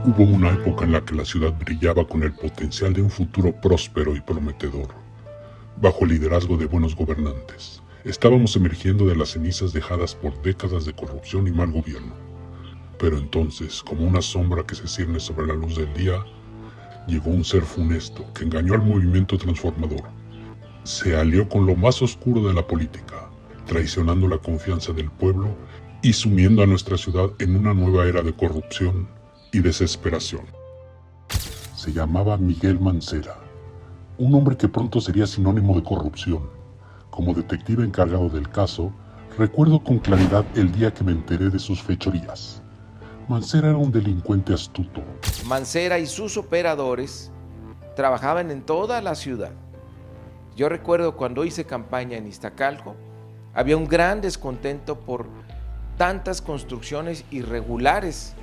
Hubo una época en la que la ciudad brillaba con el potencial de un futuro próspero y prometedor. Bajo el liderazgo de buenos gobernantes, estábamos emergiendo de las cenizas dejadas por décadas de corrupción y mal gobierno. Pero entonces, como una sombra que se cierne sobre la luz del día, llegó un ser funesto que engañó al movimiento transformador. Se alió con lo más oscuro de la política, traicionando la confianza del pueblo y sumiendo a nuestra ciudad en una nueva era de corrupción y desesperación. Se llamaba Miguel Mancera, un hombre que pronto sería sinónimo de corrupción. Como detective encargado del caso, recuerdo con claridad el día que me enteré de sus fechorías. Mancera era un delincuente astuto. Mancera y sus operadores trabajaban en toda la ciudad. Yo recuerdo cuando hice campaña en Iztacalco, había un gran descontento por tantas construcciones irregulares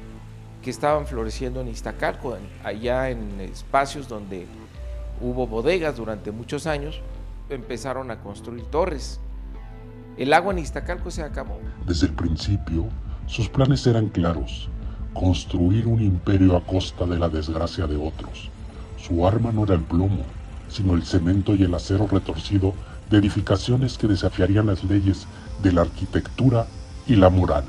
que estaban floreciendo en Iztacalco, allá en espacios donde hubo bodegas durante muchos años, empezaron a construir torres. El agua en Iztacalco se acabó. Desde el principio, sus planes eran claros: construir un imperio a costa de la desgracia de otros. Su arma no era el plomo, sino el cemento y el acero retorcido de edificaciones que desafiarían las leyes de la arquitectura y la moral.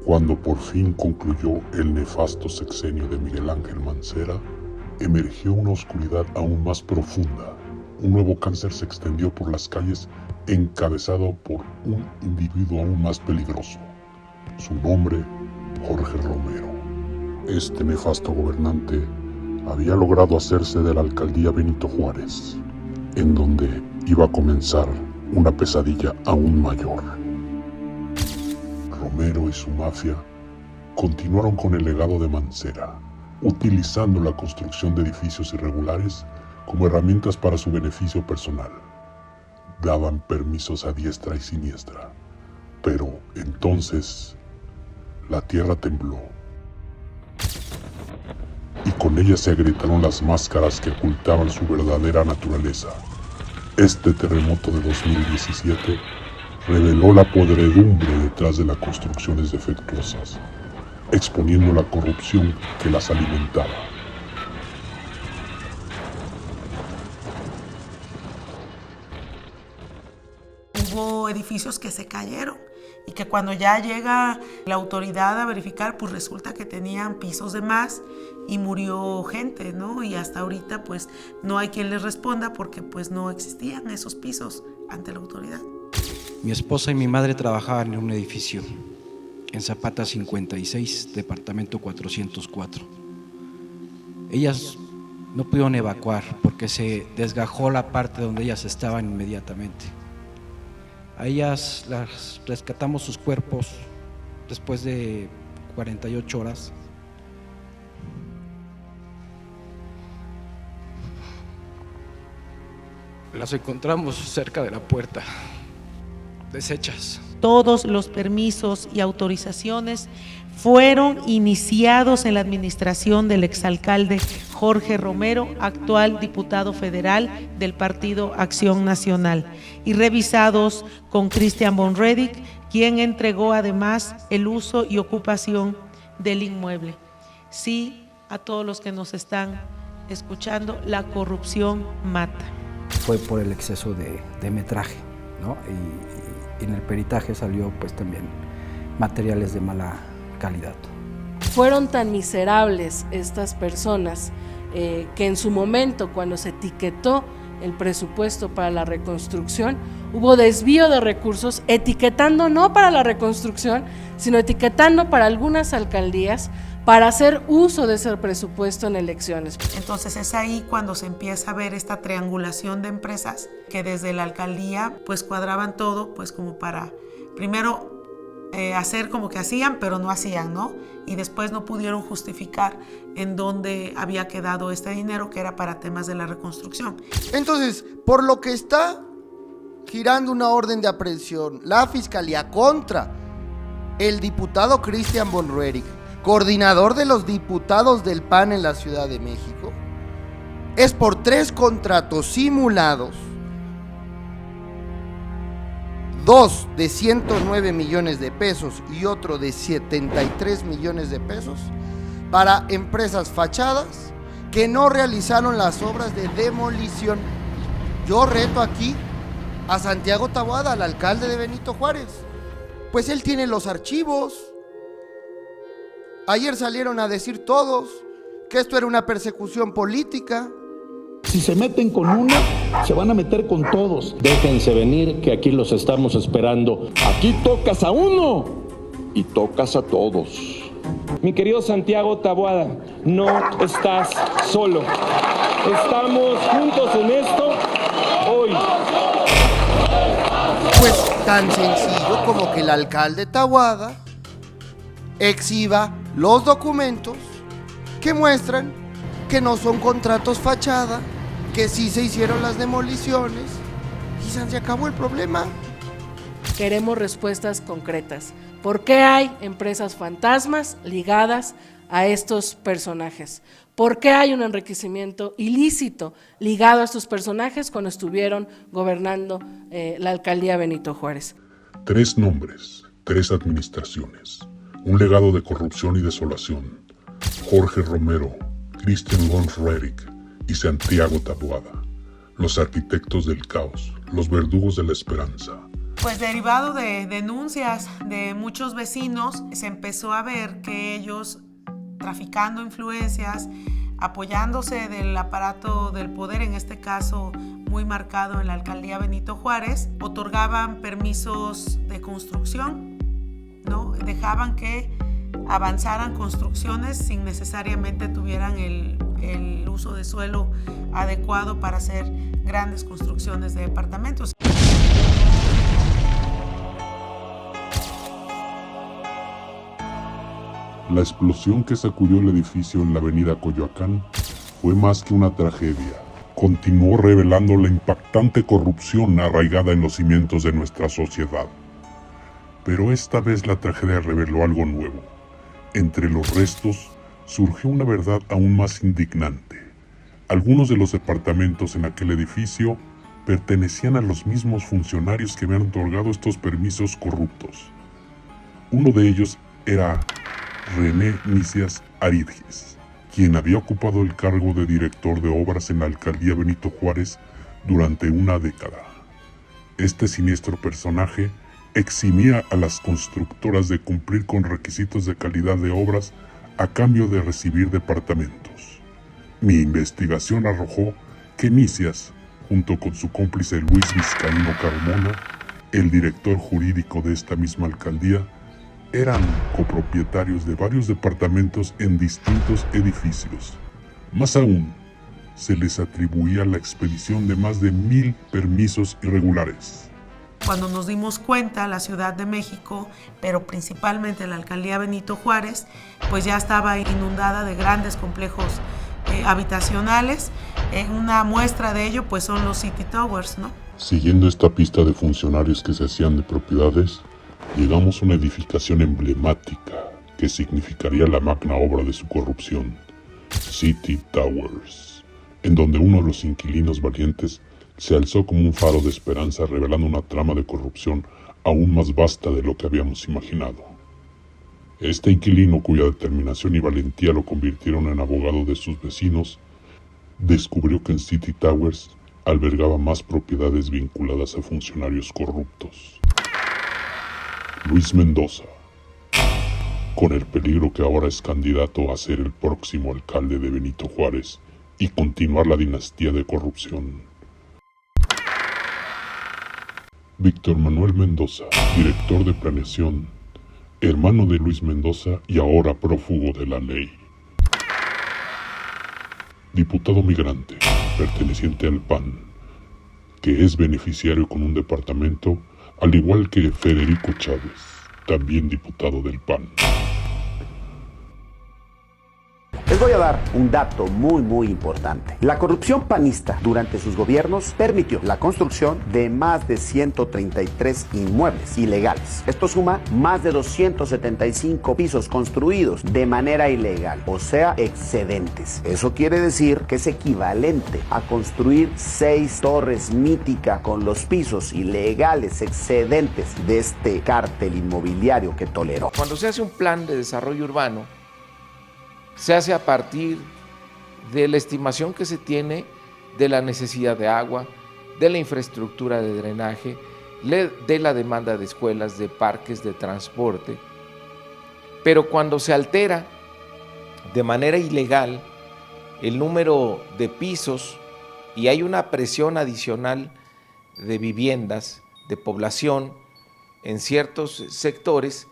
Cuando por fin concluyó el nefasto sexenio de Miguel Ángel Mancera, emergió una oscuridad aún más profunda. Un nuevo cáncer se extendió por las calles, encabezado por un individuo aún más peligroso. Su nombre, Jorge Romero. Este nefasto gobernante había logrado hacerse de la alcaldía Benito Juárez, en donde iba a comenzar una pesadilla aún mayor. Romero y su mafia continuaron con el legado de Mancera, utilizando la construcción de edificios irregulares como herramientas para su beneficio personal. Daban permisos a diestra y siniestra, pero entonces la tierra tembló y con ella se agrietaron las máscaras que ocultaban su verdadera naturaleza. Este terremoto de 2017 reveló la podredumbre detrás de las construcciones defectuosas, exponiendo la corrupción que las alimentaba. Hubo edificios que se cayeron y que cuando ya llega la autoridad a verificar, pues resulta que tenían pisos de más y murió gente, ¿no? Y hasta ahorita pues no hay quien les responda porque pues no existían esos pisos ante la autoridad. Mi esposa y mi madre trabajaban en un edificio en Zapata 56, departamento 404. Ellas no pudieron evacuar porque se desgajó la parte donde ellas estaban inmediatamente. A ellas las rescatamos sus cuerpos después de 48 horas. Las encontramos cerca de la puerta, deshechas. Todos los permisos y autorizaciones fueron iniciados en la administración del exalcalde Jorge Romero, actual diputado federal del Partido Acción Nacional, y revisados con Christian von Redig, quien entregó además el uso y ocupación del inmueble. Sí, a todos los que nos están escuchando, la corrupción mata. Fue por el exceso de metraje, ¿no? Y en el peritaje salió pues también materiales de mala calidad. Fueron tan miserables estas personas que en su momento, cuando se etiquetó el presupuesto para la reconstrucción, hubo desvío de recursos, etiquetando no para la reconstrucción, sino etiquetando para algunas alcaldías para hacer uso de ese presupuesto en elecciones. Entonces es ahí cuando se empieza a ver esta triangulación de empresas que desde la alcaldía pues cuadraban todo pues como para primero hacer como que hacían pero no hacían, ¿no? Y después no pudieron justificar en dónde había quedado este dinero que era para temas de la reconstrucción. Entonces, por lo que está girando una orden de aprehensión, la Fiscalía contra el diputado Christian von Roerich, coordinador de los diputados del PAN en la Ciudad de México, es por 3 contratos simulados, 2 de 109 millones de pesos y otro de 73 millones de pesos para empresas fachadas que no realizaron las obras de demolición. Yo reto aquí a Santiago Taboada, al alcalde de Benito Juárez, pues él tiene los archivos. Ayer salieron a decir todos que esto era una persecución política. Si se meten con una, se van a meter con todos. Déjense venir, que aquí los estamos esperando. Aquí tocas a uno y tocas a todos. Mi querido Santiago Taboada, no estás solo. Estamos juntos en esto hoy. Pues tan sencillo como que el alcalde Taboada exhiba los documentos que muestran que no son contratos fachada, que sí se hicieron las demoliciones y se acabó el problema. Queremos respuestas concretas. ¿Por qué hay empresas fantasmas ligadas a estos personajes? ¿Por qué hay un enriquecimiento ilícito ligado a estos personajes cuando estuvieron gobernando la alcaldía Benito Juárez? 3 nombres, 3 administraciones, un legado de corrupción y desolación. Jorge Romero, Christian von Roerich y Santiago Taboada, los arquitectos del caos, los verdugos de la esperanza. Pues derivado de denuncias de muchos vecinos, se empezó a ver que ellos, traficando influencias, apoyándose del aparato del poder, en este caso muy marcado en la alcaldía Benito Juárez, otorgaban permisos de construcción, ¿no? Dejaban que avanzaran construcciones sin necesariamente tuvieran el uso de suelo adecuado para hacer grandes construcciones de departamentos. La explosión que sacudió el edificio en la avenida Coyoacán fue más que una tragedia. Continuó revelando la impactante corrupción arraigada en los cimientos de nuestra sociedad. Pero esta vez la tragedia reveló algo nuevo. Entre los restos surgió una verdad aún más indignante. Algunos de los departamentos en aquel edificio pertenecían a los mismos funcionarios que habían otorgado estos permisos corruptos. Uno de ellos era René Nicias Aridgis, quien había ocupado el cargo de director de obras en la alcaldía Benito Juárez durante una década. Este siniestro personaje eximía a las constructoras de cumplir con requisitos de calidad de obras a cambio de recibir departamentos. Mi investigación arrojó que Nicias, junto con su cómplice Luis Vizcaíno Carmona, el director jurídico de esta misma alcaldía, eran copropietarios de varios departamentos en distintos edificios. Más aún, se les atribuía la expedición de más de 1,000 permisos irregulares. Cuando nos dimos cuenta, la Ciudad de México, pero principalmente la alcaldía Benito Juárez, pues ya estaba inundada de grandes complejos habitacionales. Una muestra de ello pues son los City Towers, ¿no? Siguiendo esta pista de funcionarios que se hacían de propiedades, llegamos a una edificación emblemática que significaría la magna obra de su corrupción, City Towers, en donde uno de los inquilinos valientes se alzó como un faro de esperanza, revelando una trama de corrupción aún más vasta de lo que habíamos imaginado. Este inquilino, cuya determinación y valentía lo convirtieron en abogado de sus vecinos, descubrió que en City Towers albergaba más propiedades vinculadas a funcionarios corruptos. Luis Mendoza, con el peligro que ahora es candidato a ser el próximo alcalde de Benito Juárez y continuar la dinastía de corrupción. Víctor Manuel Mendoza, director de planeación, hermano de Luis Mendoza y ahora prófugo de la ley. Diputado migrante, perteneciente al PAN, que es beneficiario con un departamento, al igual que Federico Chávez, también diputado del PAN. Les voy a dar un dato muy importante. La corrupción panista durante sus gobiernos permitió la construcción de más de 133 inmuebles ilegales. Esto suma más de 275 pisos construidos de manera ilegal, o sea, excedentes. Eso quiere decir que es equivalente a construir 6 torres míticas con los pisos ilegales excedentes de este cártel inmobiliario que toleró. Cuando se hace un plan de desarrollo urbano, se hace a partir de la estimación que se tiene de la necesidad de agua, de la infraestructura de drenaje, de la demanda de escuelas, de parques, de transporte. Pero cuando se altera de manera ilegal el número de pisos y hay una presión adicional de viviendas, de población en ciertos sectores,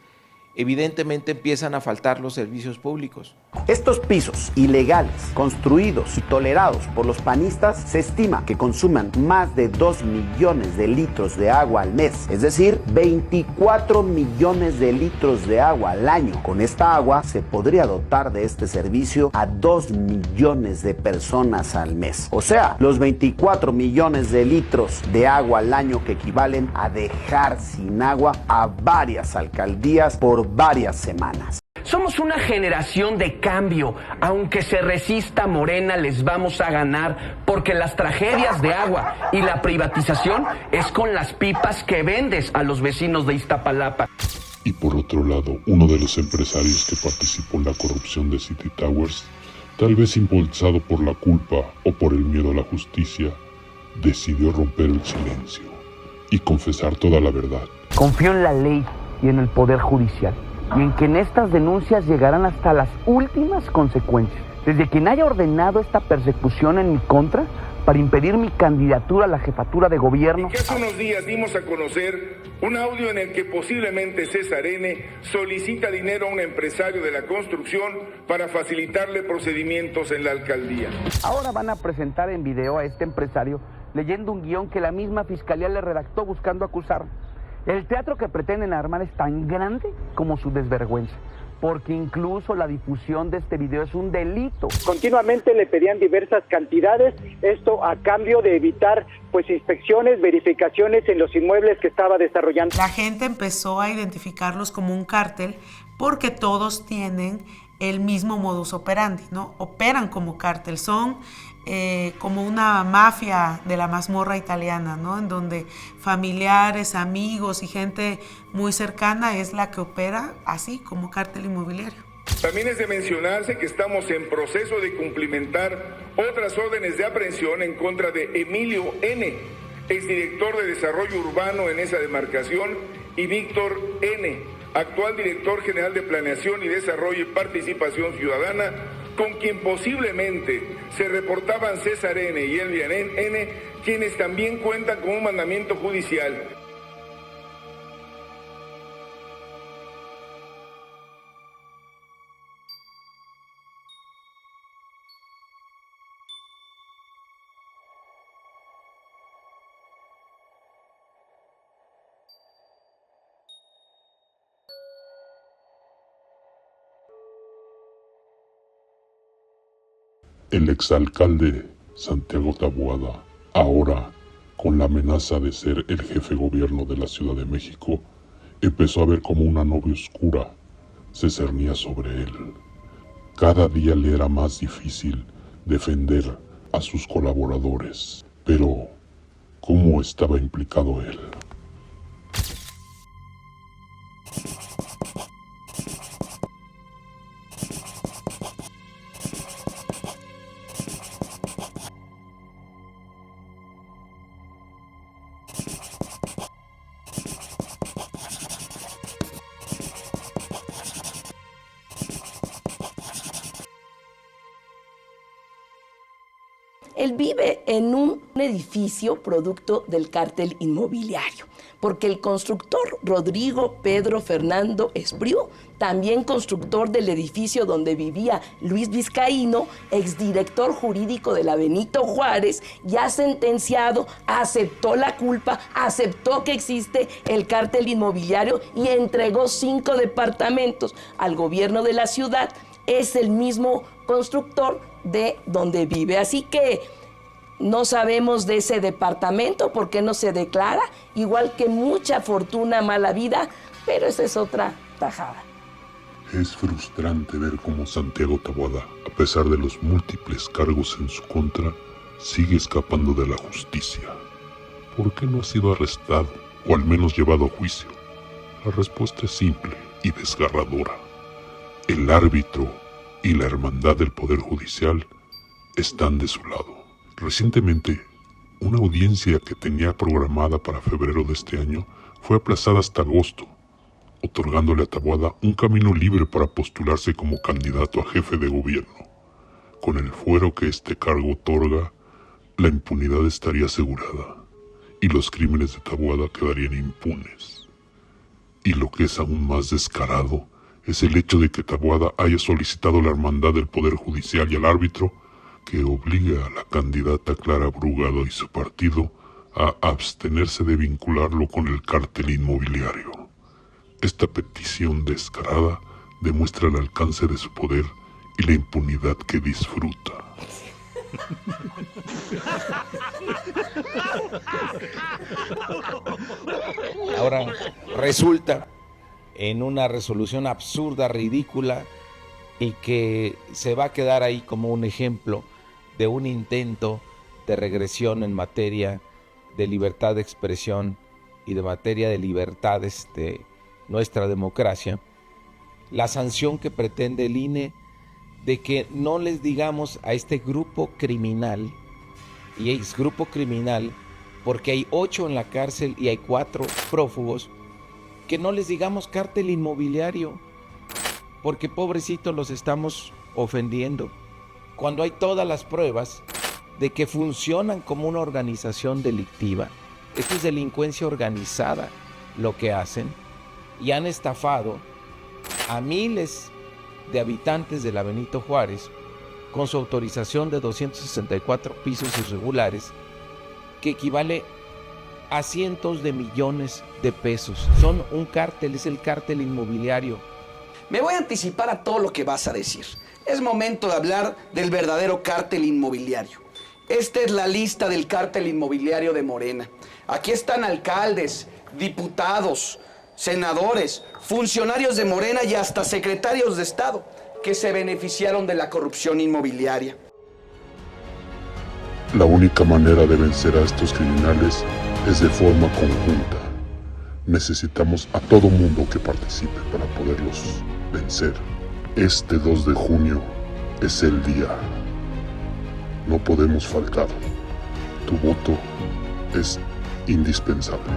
evidentemente empiezan a faltar los servicios públicos. Estos pisos ilegales, construidos y tolerados por los panistas, se estima que consuman más de 2 millones de litros de agua al mes, es decir, 24 millones de litros de agua al año. Con esta agua se podría dotar de este servicio a 2 millones de personas al mes. O sea, los 24 millones de litros de agua al año que equivalen a dejar sin agua a varias alcaldías por varias semanas. Somos una generación de cambio. Aunque se resista Morena, les vamos a ganar, porque las tragedias de agua y la privatización es con las pipas que vendes a los vecinos de Iztapalapa. Y por otro lado, uno de los empresarios que participó en la corrupción de City Towers, tal vez impulsado por la culpa o por el miedo a la justicia, decidió romper el silencio y confesar toda la verdad. Confío en la ley y en el Poder Judicial, y en que en estas denuncias llegarán hasta las últimas consecuencias. Desde quien haya ordenado esta persecución en mi contra para impedir mi candidatura a la jefatura de gobierno. Que hace unos días dimos a conocer un audio en el que posiblemente César N. solicita dinero a un empresario de la construcción para facilitarle procedimientos en la alcaldía. Ahora van a presentar en video a este empresario leyendo un guión que la misma fiscalía le redactó buscando acusar. El teatro que pretenden armar es tan grande como su desvergüenza, porque incluso la difusión de este video es un delito. Continuamente le pedían diversas cantidades, esto a cambio de evitar inspecciones, verificaciones en los inmuebles que estaba desarrollando. La gente empezó a identificarlos como un cártel porque todos tienen el mismo modus operandi, ¿no? Operan como cártel, son como una mafia de la mazmorra italiana, ¿no? En donde familiares, amigos y gente muy cercana es la que opera así como cártel inmobiliario. También es de mencionarse que estamos en proceso de cumplimentar otras órdenes de aprehensión en contra de Emilio N., exdirector de Desarrollo Urbano en esa demarcación, y Víctor N., actual director general de Planeación y Desarrollo y Participación Ciudadana, con quien posiblemente se reportaban César N. y Elvia N., quienes también cuentan con un mandamiento judicial. El exalcalde Santiago Taboada, ahora con la amenaza de ser el jefe de gobierno de la Ciudad de México, empezó a ver como una nube oscura se cernía sobre él. Cada día le era más difícil defender a sus colaboradores, pero ¿cómo estaba implicado él? Él vive en un edificio producto del cártel inmobiliario, porque el constructor Rodrigo Pedro Fernando Espriu, también constructor del edificio donde vivía Luis Vizcaíno, exdirector jurídico de la Benito Juárez, ya sentenciado, aceptó la culpa, aceptó que existe el cártel inmobiliario y entregó 5 departamentos al gobierno de la ciudad es el mismo constructor de donde vive. Así que no sabemos de ese departamento, por qué no se declara, igual que mucha fortuna, mala vida, pero esa es otra tajada. Es frustrante ver cómo Santiago Taboada, a pesar de los múltiples cargos en su contra, sigue escapando de la justicia. ¿Por qué no ha sido arrestado o al menos llevado a juicio? La respuesta es simple y desgarradora. El árbitro y la hermandad del Poder Judicial están de su lado. Recientemente, una audiencia que tenía programada para febrero de este año fue aplazada hasta agosto, otorgándole a Taboada un camino libre para postularse como candidato a jefe de gobierno. Con el fuero que este cargo otorga, la impunidad estaría asegurada y los crímenes de Taboada quedarían impunes. Y lo que es aún más descarado es el hecho de que Taboada haya solicitado a la hermandad del Poder Judicial y al árbitro que obligue a la candidata Clara Brugado y su partido a abstenerse de vincularlo con el cártel inmobiliario. Esta petición descarada demuestra el alcance de su poder y la impunidad que disfruta. Ahora resulta en una resolución absurda, ridícula, y que se va a quedar ahí como un ejemplo de un intento de regresión en materia de libertad de expresión y de materia de libertades de nuestra democracia, la sanción que pretende el INE de que no les digamos a este grupo criminal, y es grupo criminal porque hay 8 en la cárcel y hay 4 prófugos, que no les digamos cártel inmobiliario, porque pobrecitos los estamos ofendiendo, cuando hay todas las pruebas de que funcionan como una organización delictiva. Esto es delincuencia organizada lo que hacen, y han estafado a miles de habitantes de la Benito Juárez con su autorización de 264 pisos irregulares, que equivale a cientos de millones de pesos. Son un cártel, es el cártel inmobiliario. Me voy a anticipar a todo lo que vas a decir. Es momento de hablar del verdadero cártel inmobiliario. Esta es la lista del cártel inmobiliario de Morena. Aquí están alcaldes, diputados, senadores, funcionarios de Morena y hasta secretarios de Estado que se beneficiaron de la corrupción inmobiliaria. La única manera de vencer a estos criminales es de forma conjunta. Necesitamos a todo mundo que participe para poderlos vencer. Este 2 de junio es el día. No podemos faltar. Tu voto es indispensable.